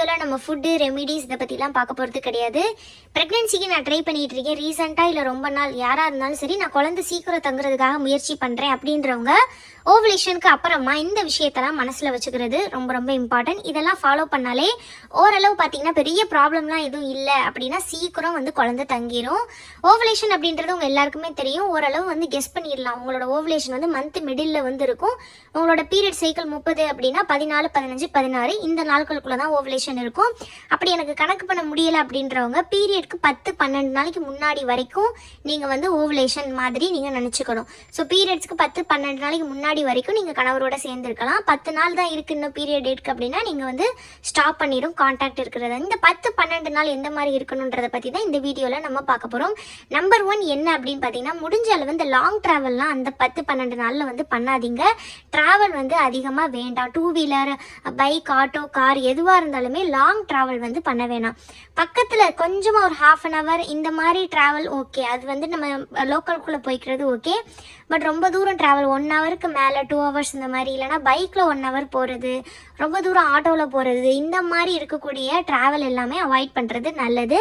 வீடியோவில் நம்ம food remedies இதை பற்றிலாம் பார்க்க போகிறது கிடையாது. ப்ரெக்னென்சிக்கு நான் ட்ரை பண்ணிகிட்டு இருக்கேன் ரீசெண்டாக, இல்லை ரொம்ப நாள் யாராக இருந்தாலும் சரி, நான் குழந்தை சீக்கிரம் தங்குறதுக்காக முயற்சி பண்ணுறேன் அப்படின்றவங்க ஓவலேஷனுக்கு அப்புறமா இந்த விஷயத்தெல்லாம் மனசில் வச்சுக்கிறது ரொம்ப ரொம்ப இம்பார்ட்டன்ட். இதெல்லாம் ஃபாலோ பண்ணாலே ஓரளவு பார்த்தீங்கன்னா பெரிய ப்ராப்ளம்லாம் எதுவும் இல்லை அப்படின்னா சீக்கிரம் வந்து குழந்தை தங்கிடும். ஓவலேஷன் அப்படின்றது உங்கள் எல்லாருக்குமே தெரியும். ஓரளவு வந்து கெஸ் பண்ணிடலாம். உங்களோட ஓவலேஷன் வந்து மந்த் மிடில் வந்து இருக்கும். உங்களோட பீரியட் சைக்கிள் 30 அப்படின்னா 14, 15, 16 இந்த நாட்களுக்குள்ள தான் ஓவலேஷன் இருக்கும். அப்படி எனக்கு கணக்கு பண்ண முடியலை அப்படின்றவங்க பீரியட்க்கு 10-12 நாளைக்கு முன்னாடி வரைக்கும் நீங்கள் வந்து ஓவலேஷன் மாதிரி நீங்கள் நினச்சிக்கணும். ஸோ பீரியட்ஸ்க்கு 10-12 நாளைக்கு முன்னாடி வரைக்கும் நீங்கள் கணவரோட சேர்ந்துருக்கலாம். 10 நாள் தான் இருக்கு இன்னும் பீரியட் டேட்க்கு அப்படின்னா நீங்கள் வந்து ஸ்டாப் பண்ணிடும் கான்டாக்ட் இருக்கிறது. இந்த 10-12 நாள் எந்த மாதிரி இருக்கணுன்றதை பற்றி தான் இந்த வீடியோவில் நம்ம பார்க்க போகிறோம். நம்பர் 1 என்ன அப்படின்னு பார்த்தீங்கன்னா, முடிஞ்ச அளவு இந்த லாங் ட்ராவல்லாம் அந்த 10-12 நாளில் வந்து பண்ணாதீங்க. ட்ராவல் வந்து அதிகமாக வேண்டாம். 2 வீலர், பைக், ஆட்டோ, கார் எதுவாக இருந்தாலுமே லாங் ட்ராவல் வந்து பண்ண வேணாம். பக்கத்தில் கொஞ்சமாக ஒரு 1/2 hour இந்த மாதிரி ட்ராவல் ஓகே, அது வந்து நம்ம லோக்கலுக்குள்ளே போய்க்கிறது ஓகே. பட் ரொம்ப தூரம் ட்ராவல் 1 hourக்கு மேலே 2 hours இந்த மாதிரி, இல்லைனா பைக்கில் 1 hour போகிறது, ரொம்ப தூரம் ஆட்டோவில் போகிறது, இந்த மாதிரி இருக்கக்கூடிய ட்ராவல் எல்லாமே அவாய்ட் பண்ணுறது நல்லது.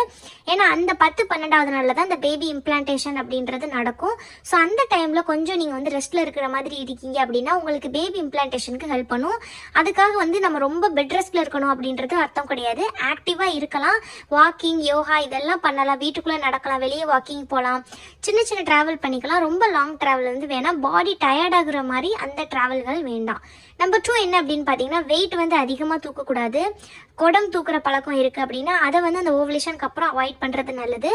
ஏன்னா அந்த 10-12வது நாளில் தான் இந்த பேபி இம்ப்ளான்டேஷன் அப்படின்றது நடக்கும். ஸோ அந்த டைமில் கொஞ்சம் நீங்கள் வந்து ரெஸ்ட்டில் இருக்கிற மாதிரி இருக்கீங்க அப்படின்னா உங்களுக்கு பேபி இம்ப்ளான்டேஷனுக்கு ஹெல்ப் பண்ணும். அதுக்காக வந்து நம்ம ரொம்ப பெட் ரெஸ்ட்டில் இருக்கணும் அப்படின்றது அர்த்தம் கிடையாது. ஆக்டிவாக இருக்கலாம், வாக்கிங், யோகா இதெல்லாம் பண்ணலாம், வீட்டுக்குள்ளே நடக்கலாம், வெளியே வாக்கிங் போகலாம், சின்ன சின்ன ட்ராவல் பண்ணிக்கலாம். ரொம்ப லாங் ட்ராவல் வந்து வேணாம். பாடி டயர்ட் ஆகுற மாதிரி அந்த ட்ராவல்கள் வேண்டாம். நம்பர் 2 என்ன அப்படின்னு பார்த்தீங்கன்னா, வெயிட் வந்து அதிகமாக தூக்கக்கூடாது. குடம் தூக்குற பழக்கம் இருக்குது அப்படின்னா அதை வந்து அந்த ஓவலேஷனுக்கு அப்புறம் அவாய்ட் பண்ணுறது நல்லது.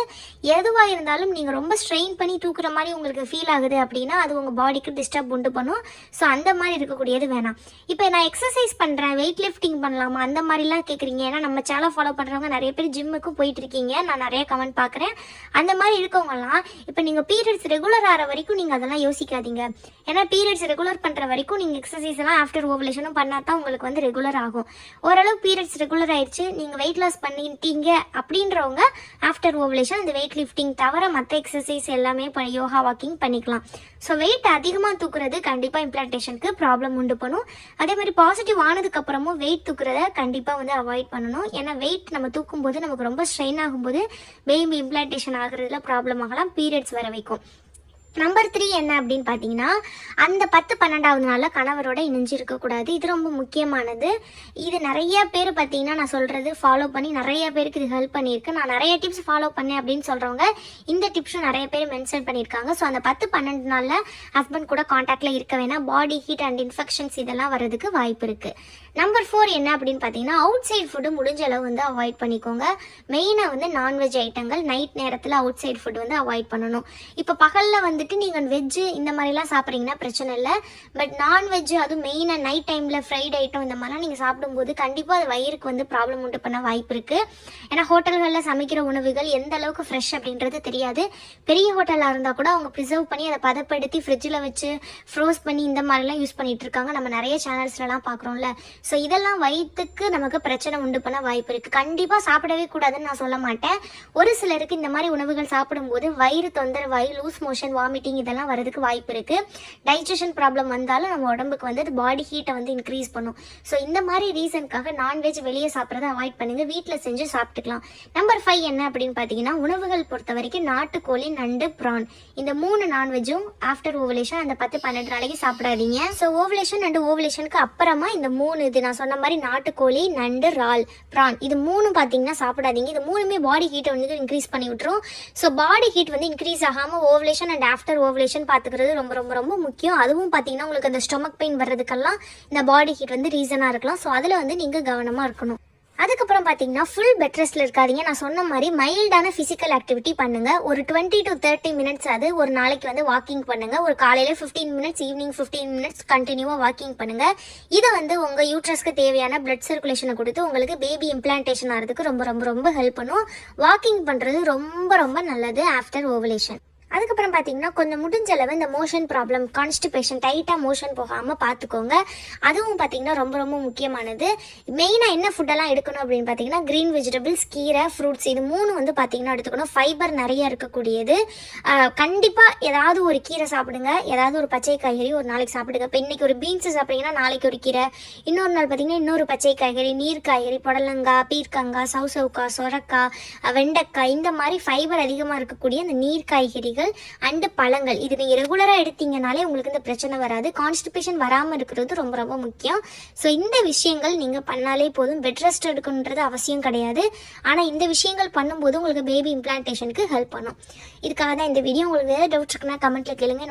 எதுவாக இருந்தாலும் நீங்கள் ரொம்ப ஸ்ட்ரெயின் பண்ணி தூக்குற மாதிரி உங்களுக்கு ஃபீல் ஆகுது அப்படின்னா அது உங்கள் பாடிக்கு டிஸ்டர்ப் உண்டு பண்ணும். ஸோ அந்த மாதிரி இருக்கக்கூடியது வேணாம். இப்போ நான் எக்ஸசைஸ் பண்ணுறேன், வெயிட் லிஃப்டிங் பண்ணலாமா அந்த மாதிரிலாம் கேட்குறீங்க. ஏன்னா நம்ம சேனல் ஃபாலோ பண்ணுறவங்க நிறைய பேர் ஜிம்முக்கும் போயிட்டு இருக்கீங்க, நான் நிறைய கமெண்ட் பார்க்குறேன். அந்த மாதிரி இருக்கவங்கலாம் இப்போ நீங்கள் பீரியட்ஸ் ரெகுலர் ஆகிற வரைக்கும் நீங்கள் அதெல்லாம் யோசிக்காதீங்க. ஏன்னா பீரியட்ஸ் ரெகுலர் பண்ணுற வரைக்கும் நீங்கள் எக்ஸசைஸ் எல்லாம் ஆஃப்டர் ஓவலேஷனும் பண்ணால் தான் உங்களுக்கு வந்து ரெகுலர் ஆகும். ஓரளவு பீரியட்ஸ் ரெகுலர் ஆயிடுச்சு, நீங்கள் வெயிட் லாஸ் பண்ணிட்டீங்க அப்படின்றவங்க ஆஃப்டர் ஓவலேஷன் இந்த வெயிட் லிஃப்டிங் தவிர மற்ற எக்ஸசைஸ் எல்லாமே யோகா, வாக்கிங் பண்ணிக்கலாம். ஸோ வெயிட் அதிகமாக தூக்குறது கண்டிப்பாக இம்ப்ளான்டேஷனுக்கு ப்ராப்ளம் உண்டு பண்ணும். அதே மாதிரி பாசிட்டிவ் ஆனதுக்கப்புறமும் வெயிட் தூக்குறத கண்டிப்பாக வந்து அவாய்ட் பண்ணணும். ஏன்னா வெயிட் நம்ம தூக்கும்போது நமக்கு ரொம்ப ஸ்ட்ரெயின் ஆகும்போது பேபி இம்ப்ளான்டேஷன் ஆகுறதுல ப்ராப்ளம் ஆகலாம், பீரியட்ஸ் வர வைக்கும். நம்பர் 3 என்ன அப்படின்னு பார்த்தீங்கன்னா, அந்த 10-12வது நாளில் கணவரோட இணைஞ்சிருக்கக்கூடாது. இது ரொம்ப முக்கியமானது. இது நிறைய பேர் பார்த்தீங்கன்னா நான் சொல்கிறது ஃபாலோ பண்ணி நிறைய பேருக்கு இது ஹெல்ப் பண்ணியிருக்கு. நான் நிறைய டிப்ஸ் ஃபாலோ பண்ணேன் அப்படின்னு சொல்கிறவங்க இந்த டிப்ஸும் நிறைய பேர் மென்ஷன் பண்ணியிருக்காங்க. ஸோ அந்த 10-12 நாளில் ஹஸ்பண்ட் கூட காண்டாக்டில் இருக்க வேணாம். பாடி ஹீட் அண்ட் இன்ஃபெக்ஷன்ஸ் இதெல்லாம் வர்றதுக்கு வாய்ப்பு இருக்குது. நம்பர் 4 என்ன அப்படின்னு பார்த்தீங்கன்னா, அவுட் சைட் ஃபுட்டு முடிஞ்ச அளவு வந்து அவாய்ட் பண்ணிக்கோங்க. மெயினாக வந்து நான்வெஜ் ஐட்டங்கள் நைட் நேரத்தில் அவுட் சைட் ஃபுட் வந்து அவாய்ட் பண்ணணும். இப்போ பகலில் வந்துட்டு நீங்கள் வெஜ்ஜு இந்த மாதிரிலாம் சாப்பிட்றீங்கன்னா பிரச்சனை இல்லை. பட் நான்வெஜ்ஜு அதுவும் மெயினாக நைட் டைமில் ஃப்ரைட் ஐட்டம் இந்த மாதிரிலாம் நீங்கள் சாப்பிடும்போது கண்டிப்பாக அது வயிறுக்கு வந்து ப்ராப்ளம் உண்டு பண்ண வாய்ப்பு இருக்குது. ஏன்னா ஹோட்டல்களில் சமைக்கிற உணவுகள் எந்த அளவுக்கு ஃப்ரெஷ் அப்படின்றது தெரியாது. பெரிய ஹோட்டலாக இருந்தால் கூட அவங்க ப்ரிசர்வ் பண்ணி அதை பதப்படுத்தி ஃப்ரிட்ஜில் வச்சு ஃப்ரோஸ் பண்ணி இந்த மாதிரிலாம் யூஸ் பண்ணிகிட்டு இருக்காங்க. நம்ம நிறைய சேனல்ஸ்லாம் பார்க்குறோம்ல. ஸோ இதெல்லாம் வயிற்றுக்கு நமக்கு பிரச்சனை உண்டு பண்ண வாய்ப்பு இருக்குது. கண்டிப்பாக சாப்பிடவே கூடாதுன்னு நான் சொல்ல மாட்டேன். ஒரு சிலருக்கு இந்த மாதிரி உணவுகள் சாப்பிடும்போது வயிறு தொந்தரவாய், லூஸ் மோஷன், வாமிட்டிங் இதெல்லாம் வரதுக்கு வாய்ப்பு இருக்குது. டைஜஷன் ப்ராப்ளம் வந்தாலும் நம்ம உடம்புக்கு வந்து பாடி ஹீட்டை வந்து இன்க்ரீஸ் பண்ணும். ஸோ இந்த மாதிரி ரீசனுக்காக நான்வெஜ் வெளியே சாப்பிட்றத அவாய்ட் பண்ணுங்க, வீட்டில் செஞ்சு சாப்பிட்டுக்கலாம். நம்பர் 5 என்ன அப்படின்னு பார்த்தீங்கன்னா, உணவுகள் பொறுத்த வரைக்கும் நாட்டுக்கோழி, நண்டு, ப்ரான் இந்த 3 நான்வெஜ்ஜும் ஆஃப்டர் ஓவலேஷன் அந்த 10-12 நாளைக்கு சாப்பிடாதீங்க. ஸோ ஓவலேஷன் அண்ட் ஓவலேஷனுக்கு அப்புறமா இந்த 3 இது நான் சொன்ன மாதிரி நாட்டுக்கோழி, நண்டு, ப்ரான் இது 3 பார்த்தீங்கன்னா சாப்பிடாதீங்க. இது 3மே பாடி ஹீட்டை வந்து இன்க்ரீஸ் பண்ணி விட்டுரும். ஸோ பாடி ஹீட் வந்து இன்க்ரீஸ் ஆகாமல் ஓவலேஷன் அண்ட் ஆஃப்டர் ஓவலேஷன் பார்த்துக்கிறது ரொம்ப ரொம்ப ரொம்ப முக்கியம். அதுவும் பார்த்தீங்கன்னா உங்களுக்கு அந்த ஸ்டொமக் பெயின் வர்றதுக்கெல்லாம் இந்த பாடி ஹீட் வந்து ரீசனாக இருக்கலாம். ஸோ அதில் வந்து நீங்கள் கவனமாக இருக்கணும். அதுக்கப்புறம் பார்த்தீங்கன்னா ஃபுல் பெட் ரெஸ்ட்டில் இருக்காதீங்க. நான் சொன்ன மாதிரி மைல்டான ஃபிசிக்கல் ஆக்டிவிட்டி பண்ணுங்கள். ஒரு 20 to 30 minutes அது ஒரு நாளைக்கு வந்து வாக்கிங் பண்ணுங்கள். ஒரு காலையில் 15 minutes, ஈவினிங் 15 minutes கண்டினியூவாக வாக்கிங் பண்ணுங்கள். இதை வந்து உங்கள் யூட்ரஸ்க்கு தேவையான பிளட் சர்க்குலேஷனை கொடுத்து உங்களுக்கு பேபி இம்ப்ளான்டேஷன் ஆகிறதுக்கு ரொம்ப ரொம்ப ரொம்ப ஹெல்ப் பண்ணும். வாக்கிங் பண்ணுறது ரொம்ப ரொம்ப நல்லது ஆஃப்டர் ஓவலேஷன். அதுக்கப்புறம் பார்த்தீங்கன்னா கொஞ்சம் முடிஞ்ச அளவு இந்த மோஷன் ப்ராப்ளம், கான்ஸ்டிபேஷன், டைட்டாக மோஷன் போகாமல் பார்த்துக்கோங்க. அதுவும் பார்த்தீங்கன்னா ரொம்ப ரொம்ப முக்கியமானது. மெயினாக என்ன ஃபுட்டெல்லாம் எடுக்கணும் அப்படின்னு பார்த்தீங்கன்னா க்ரீன் வெஜிடபிள்ஸ், கீரை, ஃப்ரூட்ஸ் இது 3 வந்து பார்த்தீங்கன்னா எடுத்துக்கணும். ஃபைபர் நிறைய இருக்கக்கூடியது. கண்டிப்பாக ஏதாவது ஒரு கீரை சாப்பிடுங்க, ஏதாவது ஒரு பச்சை காய்கறி ஒரு நாளைக்கு சாப்பிடுங்க. இப்போ இன்றைக்கி ஒரு பீன்ஸு சாப்பிட்றீங்கன்னா நாளைக்கு ஒரு கீரை, இன்னொரு நாள் பார்த்தீங்கன்னா இன்னொரு பச்சை காய்கறி, நீர் காய்கறி, புடலங்காய், பீர்க்கங்காய், சவுசவுக்காய், சொரக்காய், வெண்டைக்காய், இந்த மாதிரி ஃபைபர் அதிகமாக இருக்கக்கூடிய அந்த நீர் காய்கறிகள் அண்டு பழங்கள் இது நீங்கள் ரெகுலராக எடுத்தீங்கனாலே உங்களுக்கு இந்த பிரச்சனை வராது. கான்ஸ்டிபேஷன் வராமல் இருக்கிறது ரொம்ப ரொம்ப முக்கியம். ஸோ இந்த விஷயங்கள் நீங்கள் பண்ணாலே போதும். பெட் ரெஸ்ட் எடுக்கணுன்றது அவசியம் கிடையாது. ஆனால் இந்த விஷயங்கள் பண்ணும்போது உங்களுக்கு பேபி இம்ப்ளான்டேஷனுக்கு ஹெல்ப் பண்ணும். இதுக்காக தான் இந்த வீடியோ. உங்களுக்கு வேறு டவுட்ஸ் இருக்குன்னா கமெண்ட்டில் கேளுங்க.